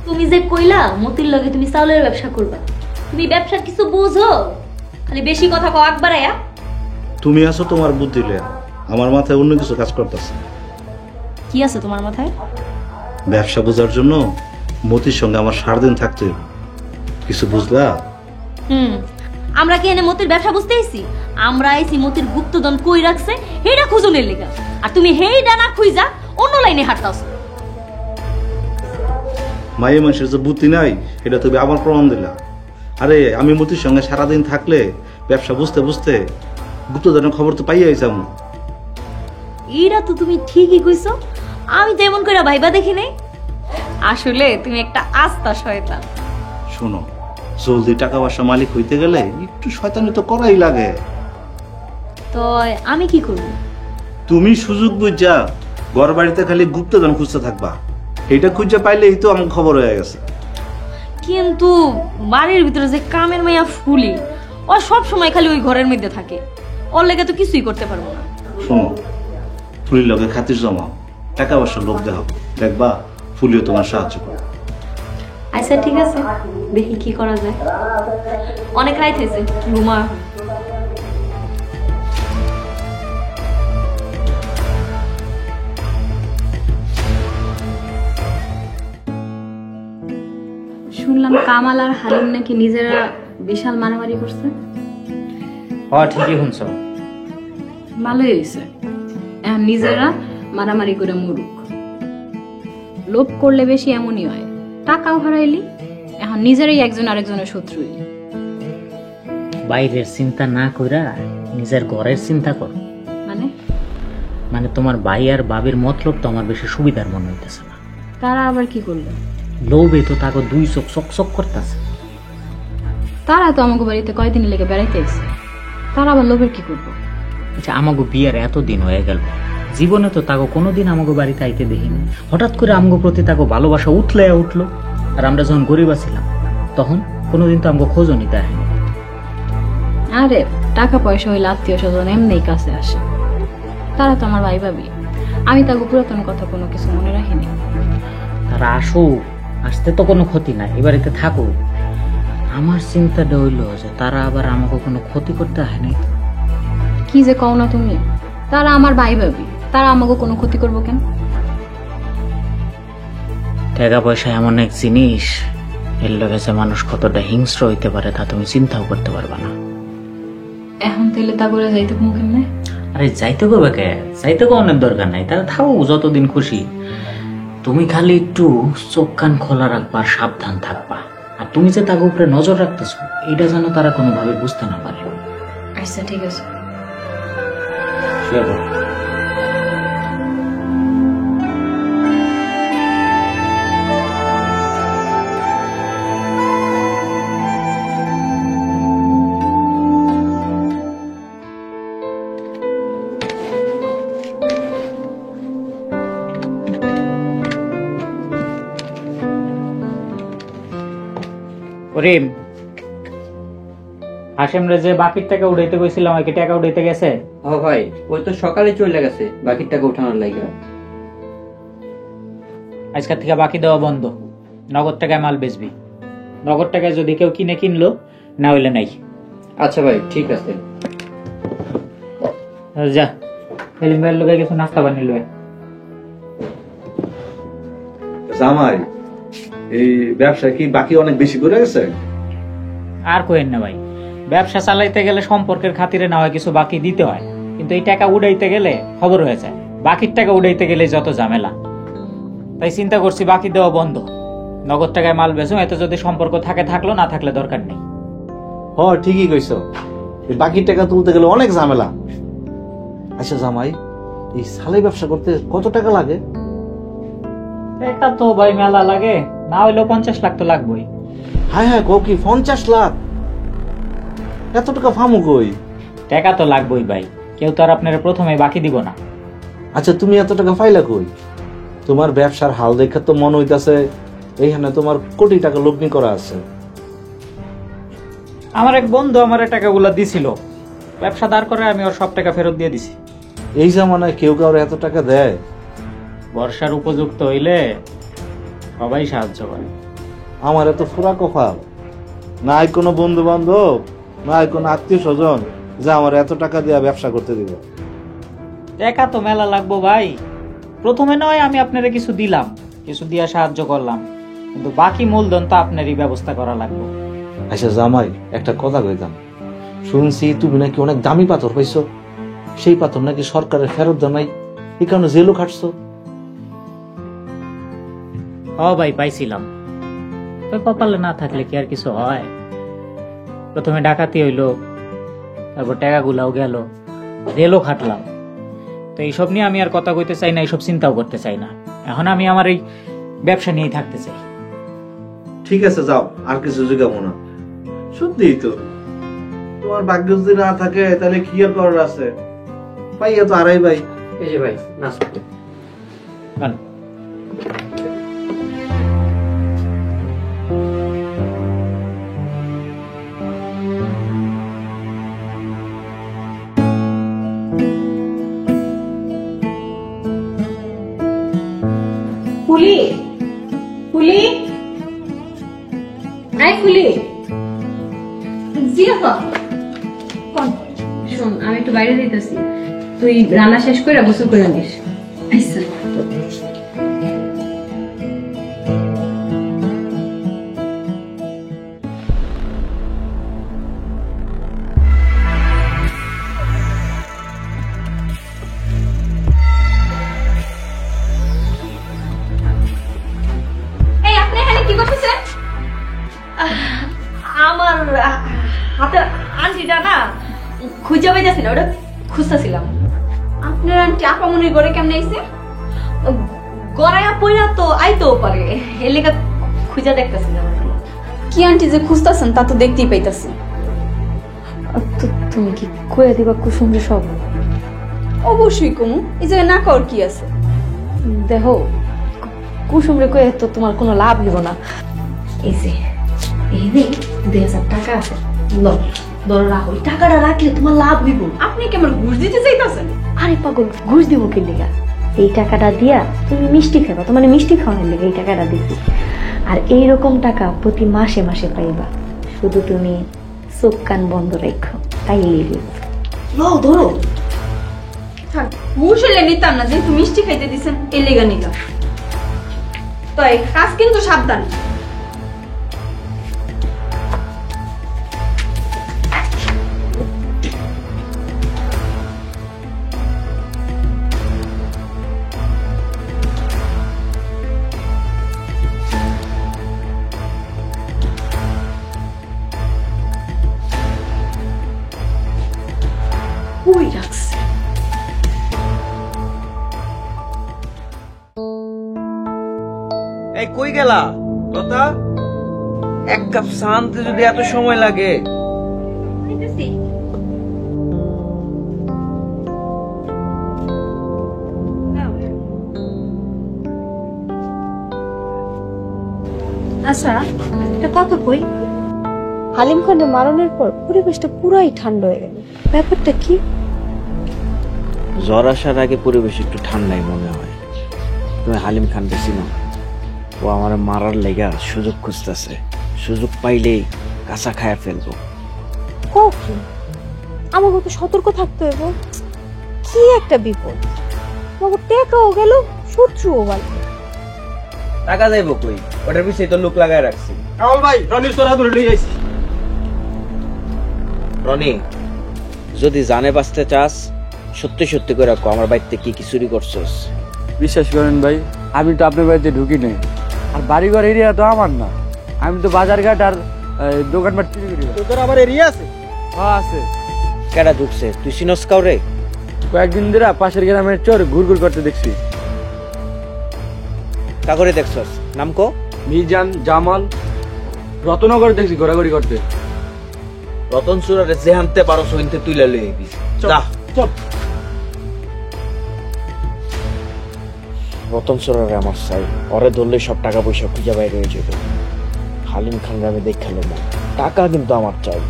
তুমি যে কইলা মতির লগে তুমি চাউলের ব্যবসা করবা, তুমি ব্যবসার কিছু বুঝো? খালি বেশি কথা কও একবার আয়া। তুমি আছো তোমার বুদ্ধি লইয়া, আমার মাথায় অন্য কিছু কাজ করতেছে। কি আছে তোমার মাথায়? ব্যবসা বোঝার জন্য মতির সঙ্গে আমার 7 দিন থাকতে হইব। কিছু বুঝলা? আমরা কি এনে মতির ব্যবসা বুঝতে আইছি? আমরা আইছি মতির গুপ্তধন কই রাখছে হেইটা খুঁজনের লিগা, আর তুমি হেইটা না খুঁজা অন্য লাইনে হাঁটতাছো। মায়ের মানুষের যে বুদ্ধি নাই এটা তুমি আবার প্রমাণ দিলা। আরে আমি মতির সঙ্গে সারাদিন থাকলে ব্যবসা বুঝতে বুঝতে গুপ্তধনের খবর তো পাইয়াই যাবো। এইটা তো তুমি ঠিকই কইছো, আমি তো এমন করে ভাইবা দেখি নাই। আসলে তুমি একটা আস্তা শয়তান। শোনো, জলদি টাকা পয়সা মালিক হইতে গেলে একটু শয়তানি তো করাই লাগে। তো আমি কি করব? তুমি সুযোগ বুঝা ঘর বাড়িতে খালি গুপ্তধন খুঁজতে থাকবা, এটা খুঁজে পাইলেই তো আমার খবর হয়ে গেছে। কিন্তু বাড়ির ভিতরে যে কামের মাইয়া ফুলি, ও সব সময় খালি ওই ঘরের মধ্যে থাকে, ওর লেগে তো কিছুই করতে পারবো না। শোনো, ফুলির লগে খাতির জমাও, টাকা পয়সা লোক দেখাও, দেখবা ফুলিও তোমার সাহায্য করবে। আচ্ছা ঠিক আছে, দেখি কি করা যায়। অনেক রাত হয়েছে, ঘুমা। শুনলাম কামাল আর হালিম নাকি নিজেরা বিশাল মারামারি করছে। হ্যাঁ ঠিকই শুনছ। ভালোই হয়েছে, এখন নিজেরা মারামারি করে মরুক। লোভ করলে বেশি এমনই হয়, টাকাও হারাইলি, এখন নিজেরাই একজন আরেকজনের শত্রু হইলি। বাইরের চিন্তা না কইরা নিজের ঘরের চিন্তা কর। মানে মানে তোমার ভাই আর বাবির মতলব তো আমার বেশি সুবিধার মনে হইতেছে না। তারা আবার কি করলো? লোভে তো তাকে 2 চোখ চকচক করতেছে। তারা তো আমাকে বাড়িতে কয়দিন লেগে বেড়াইতে এসছে, তারা আবার লোভের কি করবো? আচ্ছা, আমাকে বিয়ার এত দিন হয়ে গেল, জীবনে তো তাকে কোনোদিন আমাকে বাড়িতে আইতে দেখিনি। হঠাৎ করে আমগো প্রতি তাকে ভালোবাসা উঠলো। আর আমরা যখন গরিব ছিলাম তখন কোনোদিন তো আমাকে খোঁজও নিতে আসেনি। আরে টাকা পয়সা হইলে আত্মীয় স্বজন এমনি কাছে আসে, তারা তো আমার ভাই ভাবি। আমি তাকে পুরাতন কথা কোনো কিছু মনে রাখিনি। তারা আসতে তো কোনো ক্ষতি নাই, এ বাড়িতে থাকুক। আমার চিন্তাটা হইলো যে তারা আবার আমাকে কোনো ক্ষতি করতে আসেনি। কি যে কও না তুমি, তারা আমার ভাই ভাবি, তারা আমাকে কোনো ক্ষতি করবো কেন? টাকা পয়সা এমন এক জিনিস, এর লগে যে মানুষ কতটা হিংস্র হইতে পারে তা তুমি চিন্তাও করতে পারবা না। এখন তাহলে তা করে যাইতে কোনো কেমনে? আরে যাইতে করবে কে? যাইতে অনেক দরকার নাই, তারা থাকুক যতদিন খুশি। তুমি খালি একটু চোখ কান খোলা রাখবা, সাবধান থাকবা। আর তুমি যে তাকে উপরে নজর রাখতেছো এটা যেন তারা কোনোভাবে বুঝতে না পারে। আচ্ছা ঠিক আছে। শুয়ে পড়ো। করিম, হাসেম রে যে বাকির টাকা উঠাইতে কইছিলাম, ওই কি টাকা উঠাইতে গেছে? ও ভাই, ওই তো সকালে চলে গেছে বাকির টাকা উঠানোর লাগা। আজকের থেকে বাকি দেওয়া বন্ধ, নগদ টাকায় মাল বেচবি। নগদ টাকায় যদি কেউ কিনে কিনলো, না হইলে নাই। আচ্ছা ভাই ঠিক আছে। যা সেলিম ভাইয়ের লোকে কিছু নাস্তা বানিয়ে লয়। জামাই, এই ব্যবসা কি বাকি অনেক বেশি করে গেছে? আর কইেন না ভাই, ব্যবসা চালাইতে গেলে সম্পর্কের খাতিরে না হয় কিছু বাকি দিতে হয়, কিন্তু এই টাকা উড়াইতে গেলে খবর হয়ে যায়। বাকির টাকা উড়াইতে গেলে যত ঝামেলা, তাই চিন্তা করছি বাকি দেওয়া বন্ধ, নগদ টাকায় মাল বেচো। এতে যদি সম্পর্ক থাকে থাকলো, না থাকলে দরকার নেই। হ ঠিকই কইছো, এই বাকির টাকা তুলতে গেলে অনেক ঝামেলা। আচ্ছা জামাই, এই সালাই ব্যবসা করতে কত টাকা লাগে? এটা তো ভাই মেলা লাগে, না হইলেও 50 লাখ তো লাগবেই। হায় হায়, কও কি 50 লাখ? এত টাকা ফামু কই? টাকা তো লাগবেই ভাই, কেউ তো আর আপনার প্রথমে বাকি দিব না। আচ্ছা তুমি এত টাকা পাইলা কই? তোমার ব্যবসার হাল দেখে তো মনে হইতাছে এইখানে তোমার কোটি টাকা লগ্নি করা আছে। আমার এক বন্ধু আমার টাকাগুলো দিছিল, ব্যবসা দাঁড় করে আমি ওর সব টাকা ফেরত দিয়ে দিছি। এই জামানায় কেউ কাউরে এত টাকা দেয়? বর্ষার উপযুক্ত হইলে সবাই সাহায্য করে। আমার এত ফুরা কপাল, নাই কোনো বন্ধু বান্ধব, নাই কোনো আত্মীয় স্বজন যে আমার এত টাকা দিয়ে ব্যবসা করতে দিব। টাকা তো মেলা লাগবো ভাই। প্রথমে নয় আমি আপনারে কিছু দিলাম, কিছু দিয়া সাহায্য করলাম, কিন্তু বাকি মূলধন তো আপনারই ব্যবস্থা করা লাগবে। আচ্ছা জামাই, একটা কথা কইতাম, শুনছি তুমি নাকি অনেক দামি পাথর পাইছো, সেই পাথর নাকি সরকারের ফেরত দেয় নাই, এই কারণে জেলও খাটছো। ও ভাই পাইছিলাম, তো কপালে না থাকলে কি আর কিছু হয়? প্রথমে ডাকাতি হইলো, তারপর টাকাগুলাও গেল, জেলও খাটলাম। তো এইসব নিয়ে আমি আর কথা কইতে চাই না, এইসব চিন্তাও করতে চাই না। এখন আমি আমার এই ব্যবসা নিয়েই থাকতে চাই। ঠিক আছে যাও, আর কিছু জিজ্ঞাবো না। সত্যি তো তোমার ভাগ্য যদি না থাকে তাহলে কি আর করার আছে? পাইয়া তো আড়াই ভাই। এই যে ভাই নাস্তা। কারণ ফুলি, ফুলি, আয় ফুলি। জি আপা। শোন, আমি একটু বাইরে যাইতেছি, তুই রান্না শেষ করে গোসল করে নিস। আচ্ছা। এই আপনি এখানে কি করতেছেন? আমার হাতে আন্টিটা না খুঁজে পাইতেছি না, ওটা খুঁজতেছিলাম। আপনার আন্টি আপামনির ঘরে কেমনে আইছে? গড়াইয়া পইরা তো আইতেও পারে, এর লেগে খুঁজে দেখতেছিলাম। কি আন্টি যে খুঁজতেছেন তা তো দেখতেই পাইতাছি। তুমি কি কইয়া দিবা কুসুমরে সব? অবশ্যই কমু, এই জায়গায় না কর কি আছে? দেখো কুসুমরে কয়ে তো তোমার কোনো লাভ হইব না। এই যে 2000 টাকা আছে, ধরো রাখো, ওই টাকাটা রাখলে তোমার লাভ হইব। আপনি কি আমার ঘুষ দিতে চাইতেছেন? আরে পাগল, ঘুষ দিব কি লিগা? এই টাকাটা দিয়া তুমি মিষ্টি খাবা, তোমার মিষ্টি খাওয়ানোর লেগে এই টাকাটা দিচ্ছি। আর এইরকম টাকা প্রতি মাসে মাসে পাইবা, শুধু তুমি চোখ কান বন্ধ রাখো, তাইলেই দিব। লও ধরো। থাক, ঘুষ হলে নিতাম না, যেহেতু মিষ্টি খাইতে দিছেন এই লেগা নিলাম। তাই কাজ কিন্তু সাবধান। কই রাখছে? এই কই গেলা লতা? এক কাপ চা আনতে যদি এত সময় লাগে? আচ্ছা, একটা কথা কই, হালিম খানের মারণের পর পরিবেশটা পুরাই ঠান্ডা হয়ে গেল, ব্যাপারটা কি? জ্বর আসার আগে পরিবেশ একটু ঠান্ডাই মনে হয়। তুমি হালিম খানকে চিনো? ও আমার মারার লেগা সুযোগ খুঁজতেছে, সুযোগ পাইলেই কাঁচা খায়া ফেলবো। কখন আমাকে তো সতর্ক থাকতে হইব। কি একটা বিপদ, আমাকে টেকাও গেল, শত্রুও গেল। টাকা যাইবো কই? ওটার পিছিয়ে তো লোক লাগায় রাখছি। কামাল ভাই, রনির তোরা ধরে নিয়ে আইছি। রনি, যদি জানে বাঁচতে চাস সত্যি সত্যি করে রাখো, আমার বাড়িতে কি কি চুরি করছস? বিশ্বাস করেন ভাই, আমি তো আপনার বাড়িতে ঢুকি নাই, আর বাড়িঘর এরিয়া তো আমার না। আমি তো বাজারঘাট আর দোকানপাট চুরি করি। তোর আবার এরিয়া আছে? হ্যাঁ আছে। কেডা ঢুকছে? তুই চিনস কাউরে? কয়েকদিন ধরে পাশের গ্রামের চোর ঘুরঘুর করতে দেখছি। কাকরে দেখছস? নাম কো? মিজান, জামাল, রতনগর দেখছি ঘোরাঘুরি করতে। রতন চুরারে যে হানতে পারো সইনতে তুইলা লই আইবি। যা চল। রতন চুরারে আমার চাই, ওরে ধরলে সব টাকা পয়সা খুঁজে বাইরে হয়ে যাবে। হালিম খান আমি দেখালাম, টাকা কিন্তু আমার চাই।